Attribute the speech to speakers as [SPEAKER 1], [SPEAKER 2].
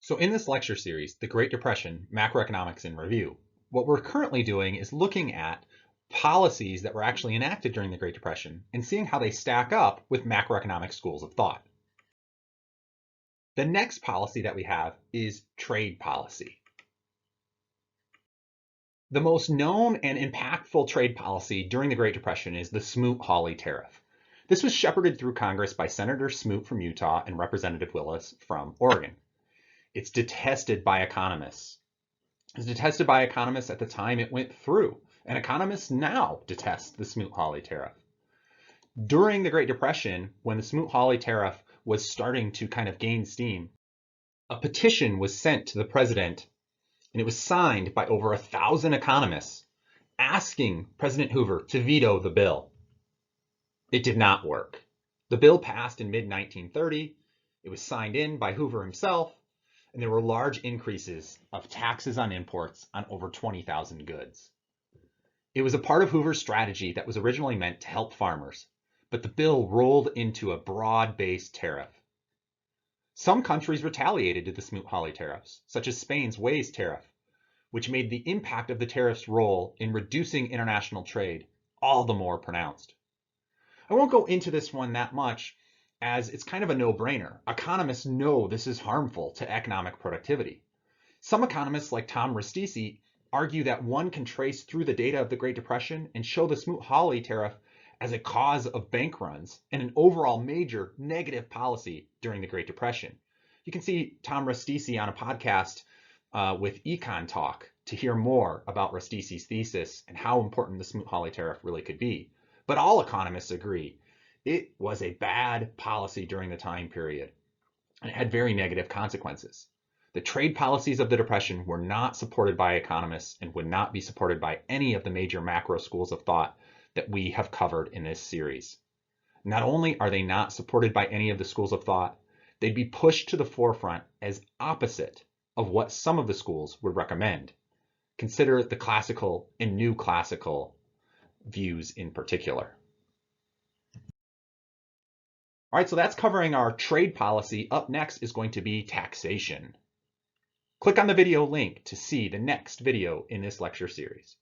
[SPEAKER 1] So in this lecture series, The Great Depression, Macroeconomics in Review, what we're currently doing is looking at policies that were actually enacted during the Great Depression and seeing how they stack up with macroeconomic schools of thought. The next policy that we have is trade policy. The most known and impactful trade policy during the Great Depression is the Smoot-Hawley tariff. This was shepherded through Congress by Senator Smoot from Utah and Representative Willis from Oregon. It's detested by economists. It was detested by economists at the time it went through, and economists now detest the Smoot-Hawley tariff. During the Great Depression, when the Smoot-Hawley tariff was starting to kind of gain steam, a petition was sent to the president, and it was signed by over 1,000 economists asking President Hoover to veto the bill. It did not work. The bill passed in mid-1930. It was signed in by Hoover himself, and there were large increases of taxes on imports on over 20,000 goods. It was a part of Hoover's strategy that was originally meant to help farmers, but the bill rolled into a broad-based tariff. Some countries retaliated to the Smoot-Hawley tariffs, such as Spain's Ways tariff, which made the impact of the tariff's role in reducing international trade all the more pronounced. I won't go into this one that much, as it's kind of a no-brainer. Economists know this is harmful to economic productivity. Some economists, like Tom Ristisi, argue that one can trace through the data of the Great Depression and show the Smoot-Hawley tariff as a cause of bank runs and an overall major negative policy during the Great Depression. You can see Tom Ristisi on a podcast with Econ Talk to hear more about Ristisi's thesis and how important the Smoot-Hawley tariff really could be. But all economists agree it was a bad policy during the time period, and it had very negative consequences. The trade policies of the Depression were not supported by economists and would not be supported by any of the major macro schools of thought that we have covered in this series. Not only are they not supported by any of the schools of thought, they'd be pushed to the forefront as opposite of what some of the schools would recommend. Consider the classical and new classical views in particular. All right, so that's covering our trade policy. Up next is going to be taxation. Click on the video link to see the next video in this lecture series.